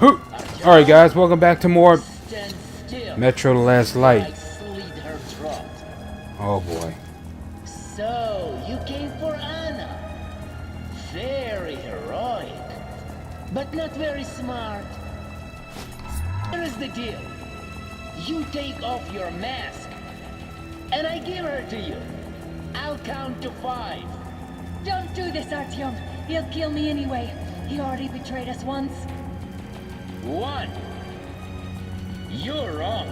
Alright guys, welcome back to more Stand still. Metro The Last I Light. slit her throat. Oh boy. So, you came for Anna. Very heroic. But not very smart. Here is the deal. You take off your mask, and I give her to you. I'll count to 5. Don't do this, Artyom. He'll kill me anyway. He already betrayed us once. 1. You're wrong.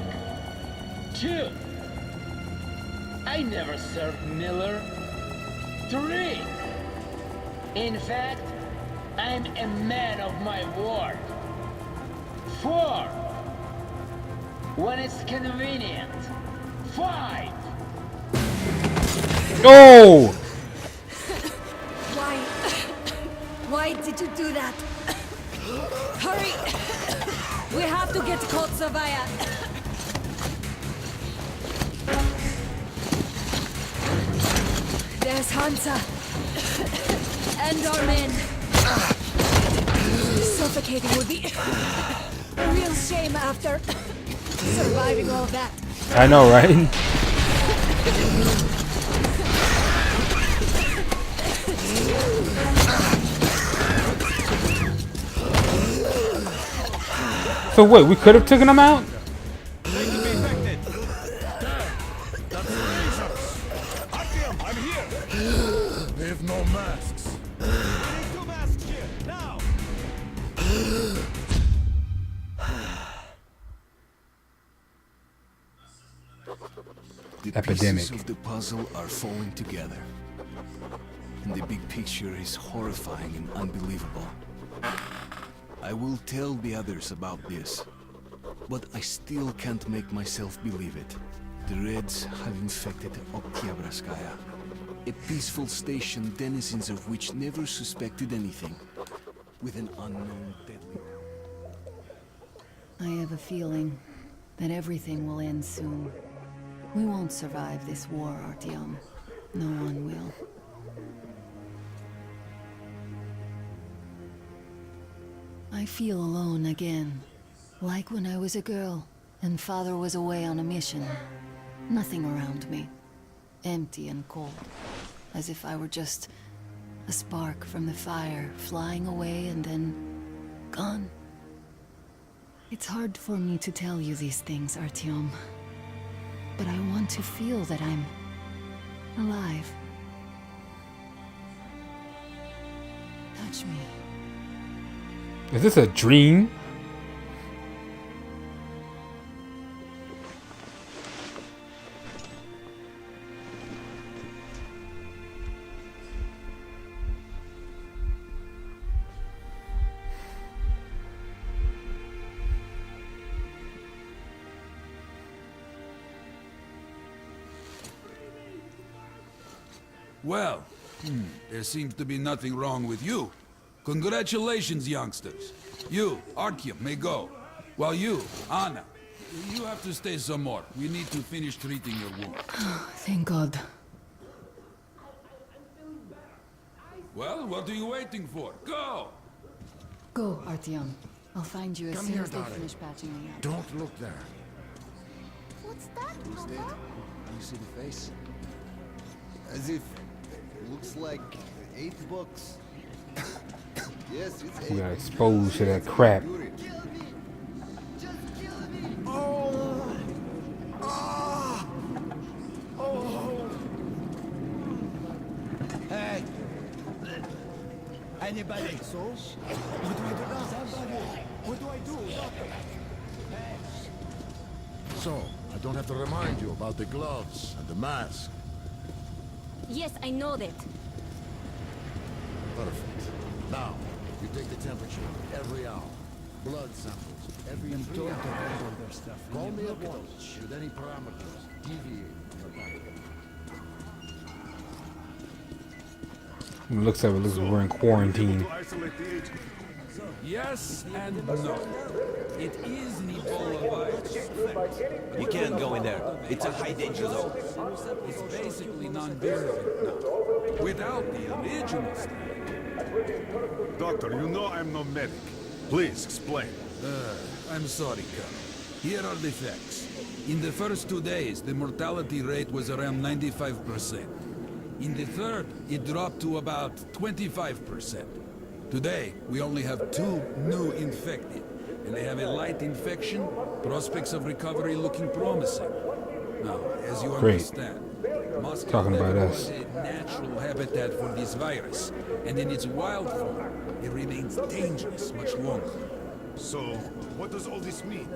2. I never served Miller. 3. In fact, I'm a man of my word. 4. When it's convenient. 5. No! Why? Why did you do that? Hurry! We have to get to Kotsavaya. There's Hansa. And our men. Suffocating would be a real shame after surviving all that. I know, right? So wait, we could have taken them out? They could be infected. Dad, that's rations. Artyom, I'm here. We have no masks. We need 2 masks here, now. The Epidemic. pieces of the puzzle are falling together. And the big picture is horrifying and unbelievable. I will tell the others about this, but I still can't make myself believe it. The Reds have infected Oktyabrskaya, a peaceful station denizens of which never suspected anything, with an unknown deadly... I have a feeling that everything will end soon. We won't survive this war, Artyom. No one will. I feel alone again. Like when I was a girl, and father was away on a mission. Nothing around me. Empty and cold. As if I were just a spark from the fire, flying away and then gone. It's hard for me to tell you these things, Artyom. But I want to feel that I'm alive. Touch me. Is this a dream? Well, there seems to be nothing wrong with you. Congratulations, youngsters. You, Artyom, may go. While you, Anna, you have to stay some more. We need to finish treating your wound. Thank God. Well, what are you waiting for? Go! Go, Artyom. I'll find you as Come soon here, as they darling. finish patching me up. Don't look there. What's that, Who's dead? Papa? You see the face? As if it looks like 8 books. Yes, it's 8. We got exposed to that crap. Kill me! Just kill me! Oh! Ah! Oh! Hey! Anybody? So? What do I do now? Somebody! What do I do? So, I don't have to remind you about the gloves and the mask. Yes, I know that. Perfect. Now, you take the temperature every hour. Blood samples every 3 hours. Call me at once should any parameters deviate from your diet. It looks like we're in quarantine. Yes and no. It is an Ebola virus. You can't go in there. It's a high danger zone. It's basically non-virulent now. Without the original strain. Doctor, you know I'm no medic. Please explain. I'm sorry, Colonel. Here are the facts. In the first 2 days, the mortality rate was around 95%. In the third, it dropped to about 25%. Today, we only have 2 new infected, and they have a light infection, prospects of recovery looking promising. Now, as you Great. understand, Moscow Talking about never us. was a natural habitat for this virus, and in its wild form, it remains dangerous much longer. So, what does all this mean?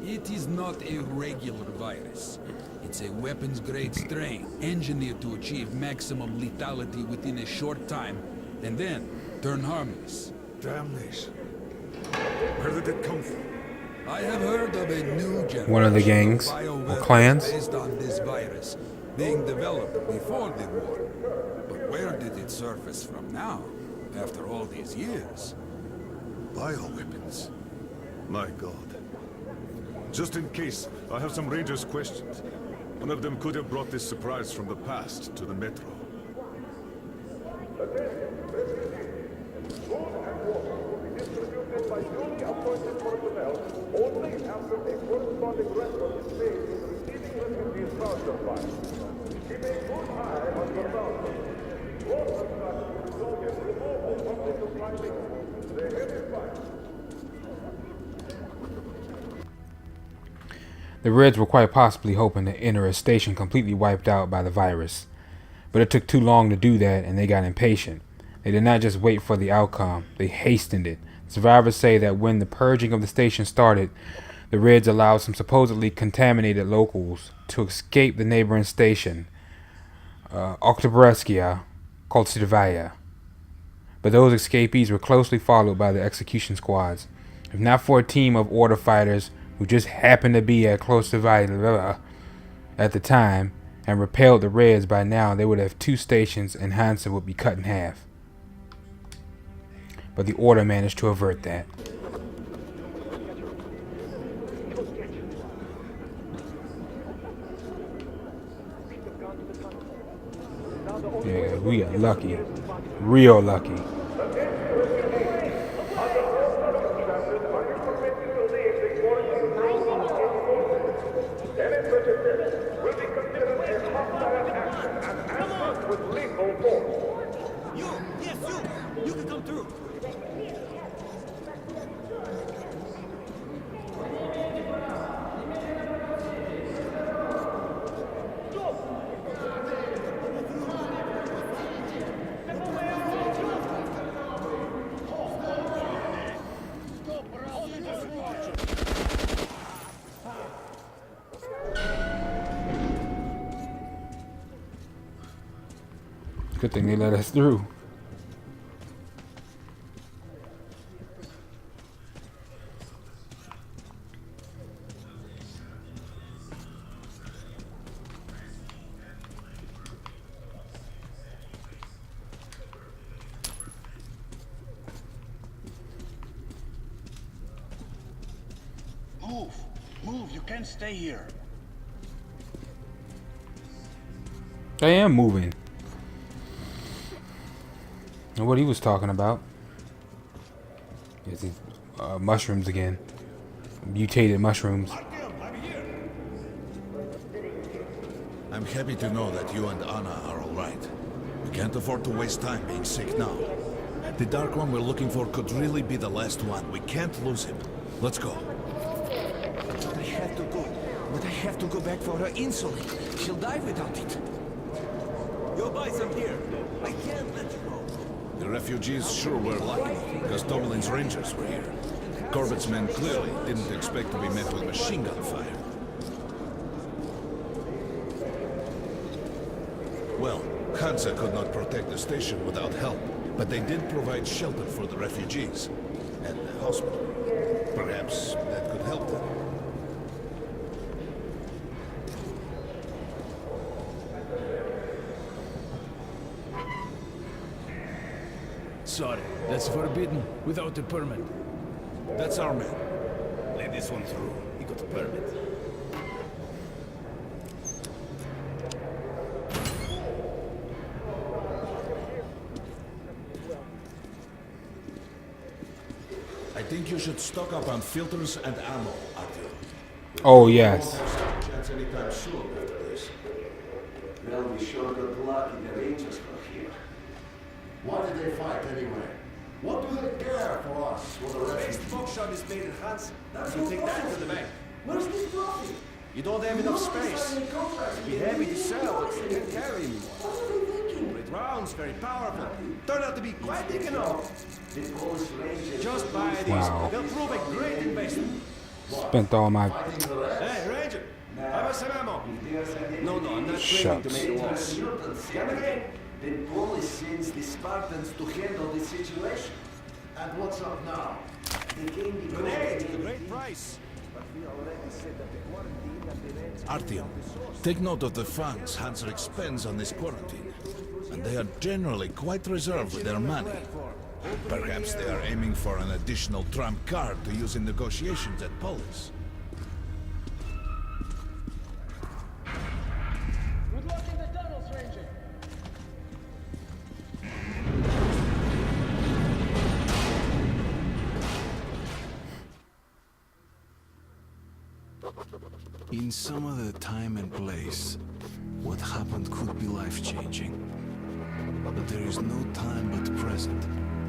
It is not a regular virus. It's a weapons-grade strain, engineered to achieve maximum lethality within a short time, and then turn harmless. Damnation. Where did it come from? I have heard of a new generation One of the gangs of or bioweapons clans. based on this virus being developed before the war. But where did it surface from now, after all these years? Bioweapons. My god. Just in case, I have some Rangers' questions. One of them could have brought this surprise from the past to the Metro. The Reds were quite possibly hoping to enter a station completely wiped out by the virus, but it took too long to do that and they got impatient. They did not just wait for the outcome, they hastened it. Survivors say that when the purging of the station started, the Reds allowed some supposedly contaminated locals to escape the neighboring station, Oktябрьская Koltsevaya. But those escapees were closely followed by the execution squads. If not for a team of order fighters who just happened to be at Koltsevaya at the time and repelled the Reds, by now they would have 2 stations and Hansa would be cut in half. But the order managed to avert that. Yeah, we got lucky. Real lucky. You can come through. Good thing they let us through. Move, you can't stay here. I am moving. And what he was talking about is these mushrooms again. Mutated mushrooms. I'm happy to know that you and Anna are all right. We can't afford to waste time being sick now. The Dark One we're looking for could really be the last one. We can't lose him. Let's go. I have to go, but I have to go back for her insulin. She'll die without it. You'll buy some here. I can't let you go. The refugees sure were lucky, because Tobolin's Rangers were here. Corbett's men clearly didn't expect to be met with machine gun fire. Well, Hansa could not protect the station without help, but they did provide shelter for the refugees. And the hospital. Perhaps that could help them. Sorry, that's forbidden without a permit. That's our man. Let this one through. He got a permit. I think you should stock up on filters and ammo, Artyom. Oh, yes. Chance anytime soon after this. Well, we sure got lucky the Rangers were here. Why did they fight anyway? What do they care for us, for the rest? Best bookshop is made in Hansen. That's You no take that problem. to the bank. Where's this trophy? You don't have enough space. It'd be heavy to sell, but you can't carry anymore. What are they thinking? Great rounds, very powerful. Turned out to be quite economical. The Polish Rangers. Just buy these. Wow. They'll prove a great investment. Spent all my... Hey, Ranger, have us some ammo. No, I'm not training to Shucks. make walls. Mutants. Come again. The Polish sends the Spartans to handle the situation. And what's up now? They came because Grenade, they- a great price. But we already said that the quarantine and the rents- Artyom, take note of the funds Hanser expends on this quarantine. And they are generally quite reserved with their money. Perhaps they are aiming for an additional trump card to use in negotiations at Polis. Good luck in the tunnels, Ranger. In some other time and place, what happened could be life-changing. But there is no time but present,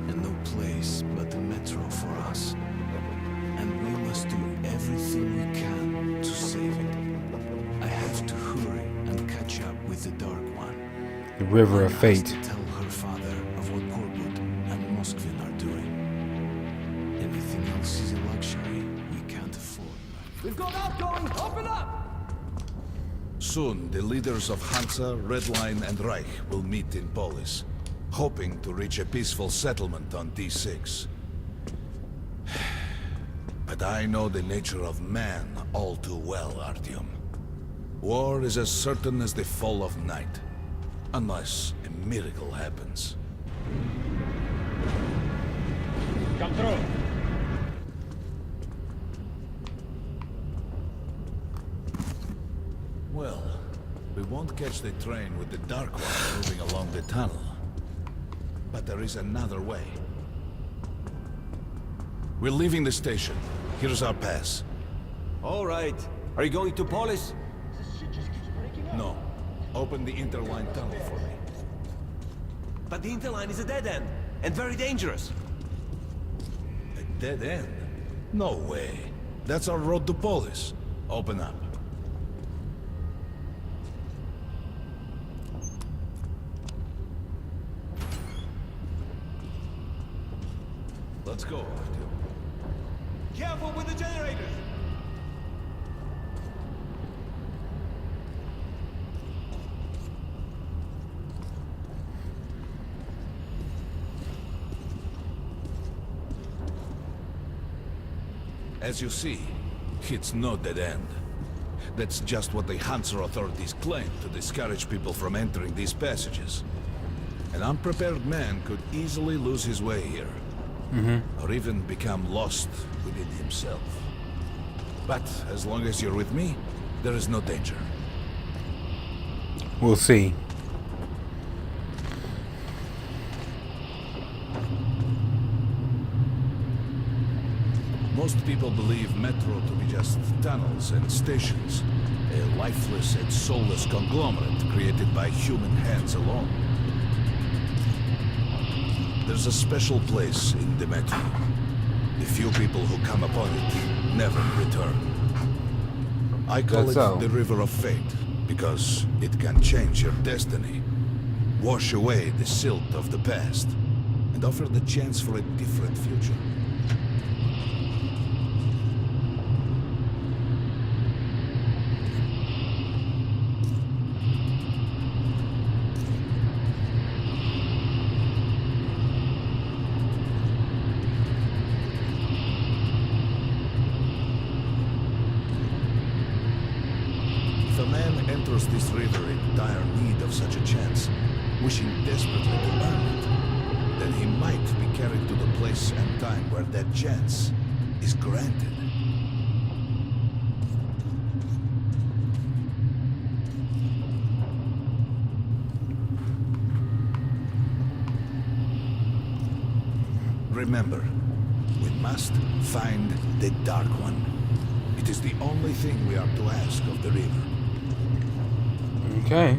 and no place but the metro for us. And we must do everything we can to save it. I have to hurry and catch up with the Dark One. The River of Anna has Fate. to tell her father of what Korbut and Moskvin are doing. Anything else is a luxury we can't afford. We've got outgoing. Open up. Soon, the leaders of Hansa, Red Line, and Reich will meet in Polis, hoping to reach a peaceful settlement on D6. But I know the nature of man all too well, Artyom. War is as certain as the fall of night, unless a miracle happens. Come through. Well, we won't catch the train with the Dark One moving along the tunnel. But there is another way. We're leaving the station. Here's our pass. All right. Are you going to Polis? No. Open the interline tunnel for me. But the interline is a dead end, and very dangerous. A dead end? No way. That's our road to Polis. Open up. Let's go, Artyom. Careful with the generators! As you see, it's no dead end. That's just what the Hansa authorities claim to discourage people from entering these passages. An unprepared man could easily lose his way here. Or even become lost within himself. But as long as you're with me, there is no danger. We'll see. Most people believe Metro to be just tunnels and stations, a lifeless and soulless conglomerate created by human hands alone. There's a special place in the Metro. The few people who come upon it never return. I call That's it so. the River of Fate, because it can change your destiny, wash away the silt of the past, and offer the chance for a different future. If a man enters this river in dire need of such a chance, wishing desperately to earn it, then he might be carried to the place and time where that chance is granted. Remember, when must find the Dark One. It is the only thing we are to ask of the river. Okay.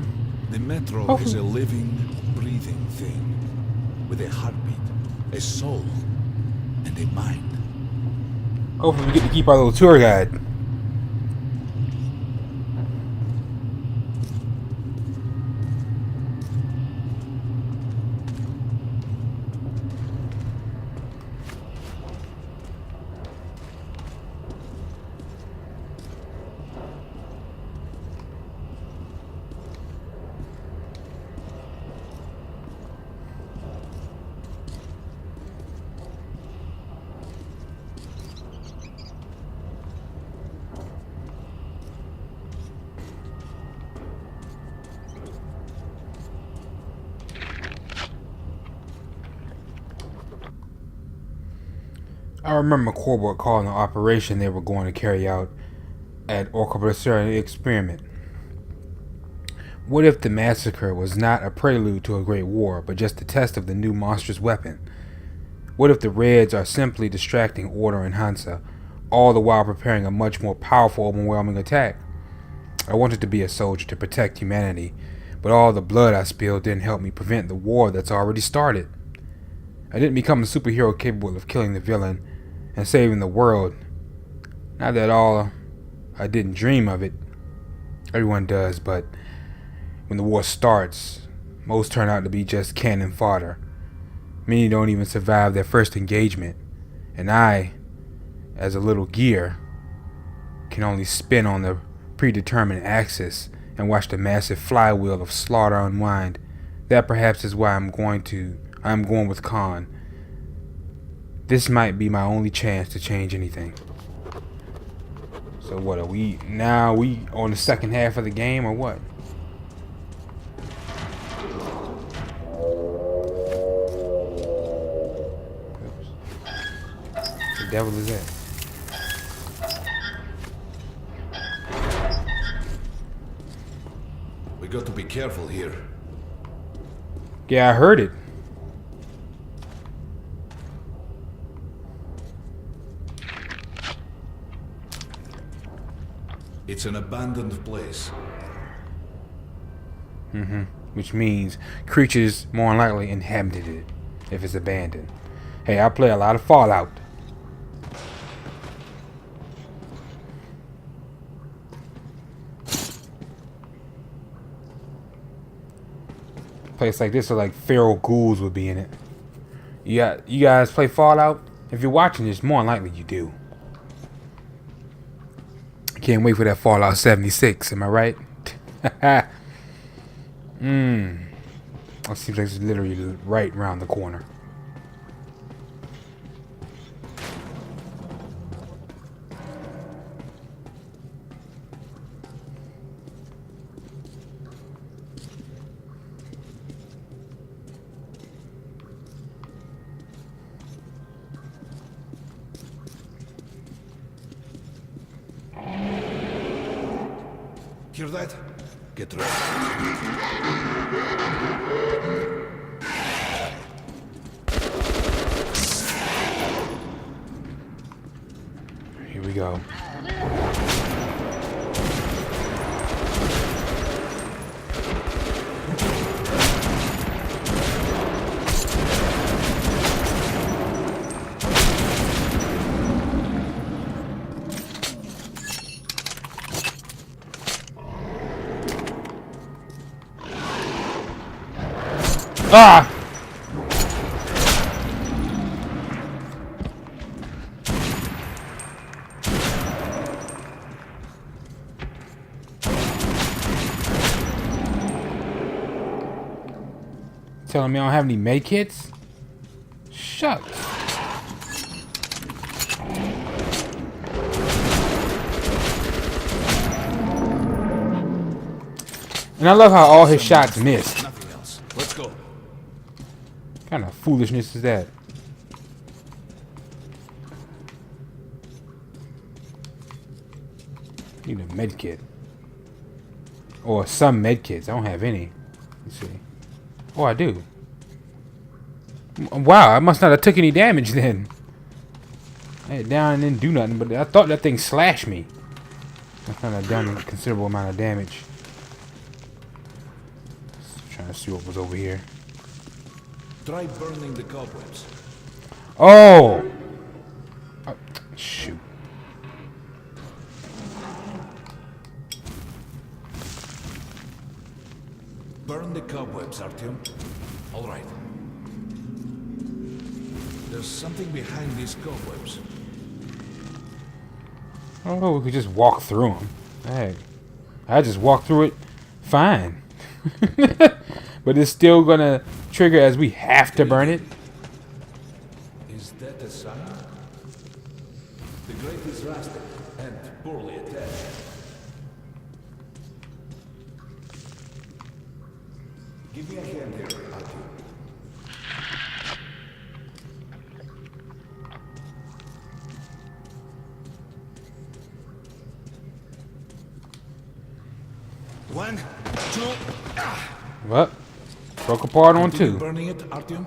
The metro is a living, breathing thing. With a heartbeat, a soul, and a mind. Hopefully we get to keep our little tour guide. I remember Corbett calling the operation they were going to carry out at Orca experiment. What if the massacre was not a prelude to a great war, but just a test of the new monstrous weapon? What if the Reds are simply distracting Order and Hansa, all the while preparing a much more powerful, overwhelming attack? I wanted to be a soldier to protect humanity, but all the blood I spilled didn't help me prevent the war that's already started. I didn't become a superhero capable of killing the villain and saving the world. Not at all. I didn't dream of it. Everyone does, but when the war starts, most turn out to be just cannon fodder. Many don't even survive their first engagement, and I, as a little gear, can only spin on the predetermined axis and watch the massive flywheel of slaughter unwind. That perhaps is why I'm going with Khan. This might be my only chance to change anything. So what are we now? We on the second half of the game or what? Oops. The devil is that? We got to be careful here. Yeah, I heard it. It's an abandoned place. Which means creatures more than likely inhabited it if it's abandoned. Hey, I play a lot of Fallout. Place like this are like feral ghouls would be in it. Yeah, you guys play Fallout? If you're watching this, more than likely you do. Can't wait for that Fallout 76, am I right? That seems like it's literally right around the corner. Hear that? Get ready. Here we go. Ah! Telling me I don't have any med kits? Shucks. And I love how all his shots missed. Nothing else. Let's go. What kind of foolishness is that? Need a med kit. Or some med kits. I don't have any. Let's see. Oh, I do. Wow, I must not have took any damage then. I hit down and didn't do nothing, but I thought that thing slashed me. I kind of done a considerable amount of damage. Just trying to see what was over here. Try burning the cobwebs. Oh! Shoot. Burn the cobwebs, Artyom. All right. There's something behind these cobwebs. Oh, we could just walk through them. Hey, I just walked through it fine. But it's still gonna trigger as we have to burn it. Is that a sign? The grate is rusted and poorly attached. Give me a hand here, Artyom. One, two, Well, broke apart on Continue two. burning it, Artyom.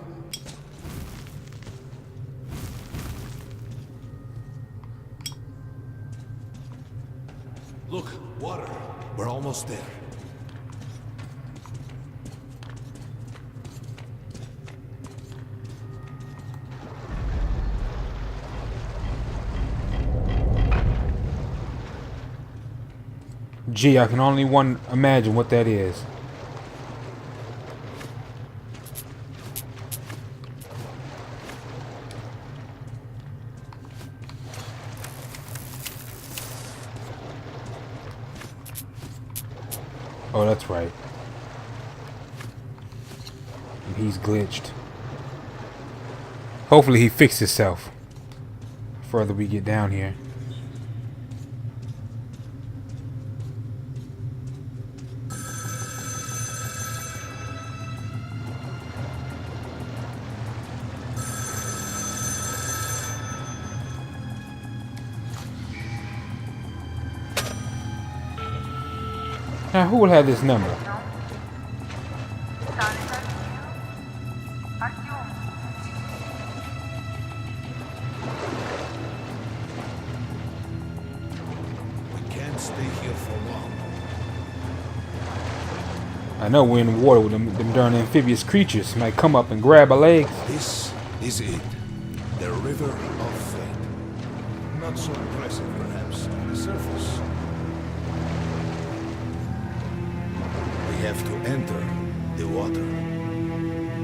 Look, water. We're almost there. Gee, I can only imagine what that is. Oh, that's right. And he's glitched. Hopefully he fixed himself. The further we get down here. Now, who will have this number? We can't stay here for long. I know we're in the water with them darn amphibious creatures. Might come up and grab our legs. This is it. The river of fate. Not so impressive, perhaps, on the surface. We have to enter the water.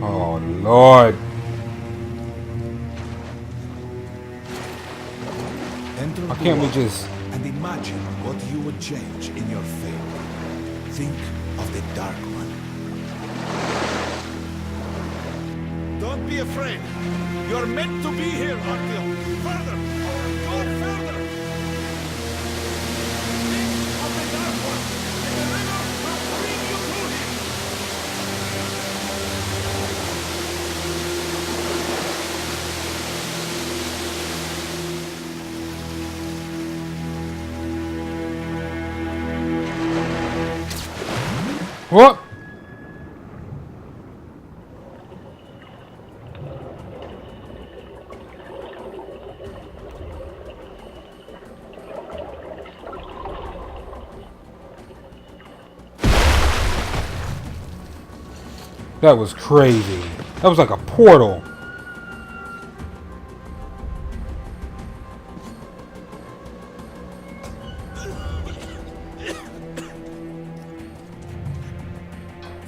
Oh, Lord. Enter Why the can't we water just... and imagine what you would change in your fate. Think of the Dark One. Don't be afraid. You're meant to be here, Artyom. Further! Go further! Think of the Dark One, and the river will bring you to him! What? That was crazy. That was like a portal.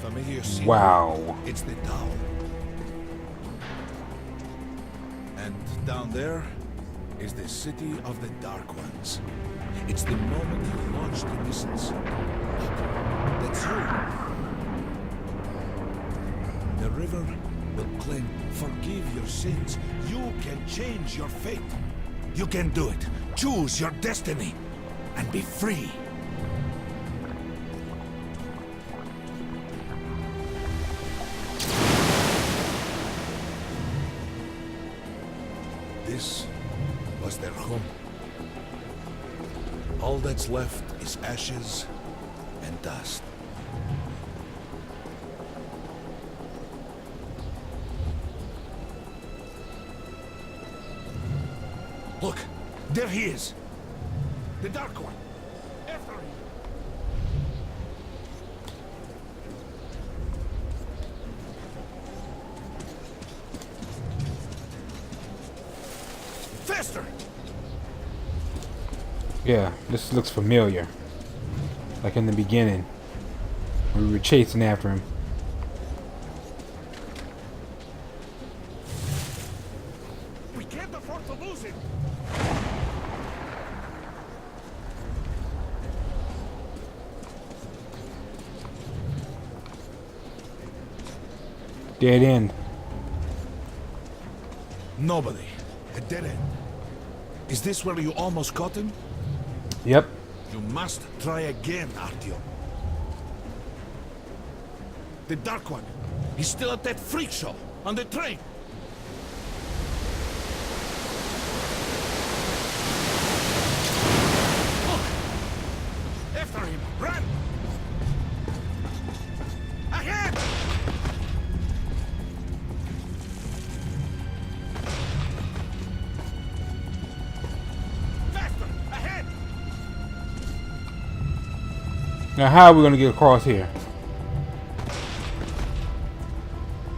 Familiar scene. Wow. It's the tower. And down there is the city of the Dark Ones. It's the moment you launch the missiles. That's you. The river will claim, forgive your sins. You can change your fate. You can do it. Choose your destiny and be free. This was their home. All that's left is ashes and dust. Look, there he is. The Dark One. After him. Faster! Yeah, this looks familiar. Like in the beginning, when we were chasing after him. We can't afford to lose him. Dead end. Nobody. A dead end. Is this where you almost caught him? Yep. You must try again, Artyom. The Dark One. He's still at that freak show on the train. Look! After him! Run! Ahead! Faster! Ahead! Now how are we gonna get across here?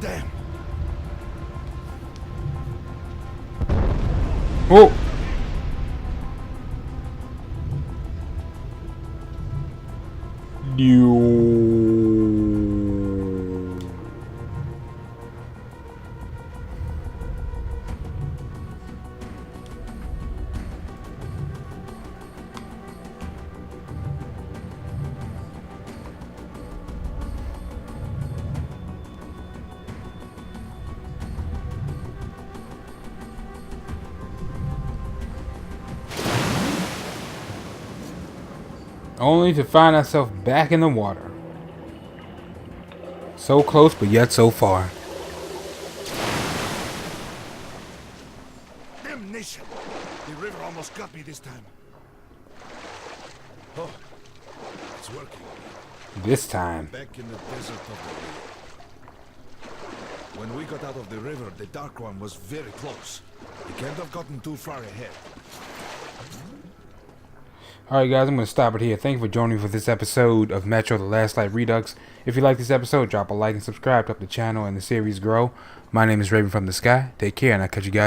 Damn! Oh! You. Only to find ourselves back in the water. So close, but yet so far. Damnation! The river almost got me this time. Oh, it's working. This time. Back in the desert of the river. When we got out of the river, the Dark One was very close. We can't have gotten too far ahead. Alright guys, I'm going to stop it here. Thank you for joining me for this episode of Metro: The Last Light Redux. If you like this episode, drop a like and subscribe to help the channel and the series grow. My name is Raven from the Sky. Take care, and I'll catch you guys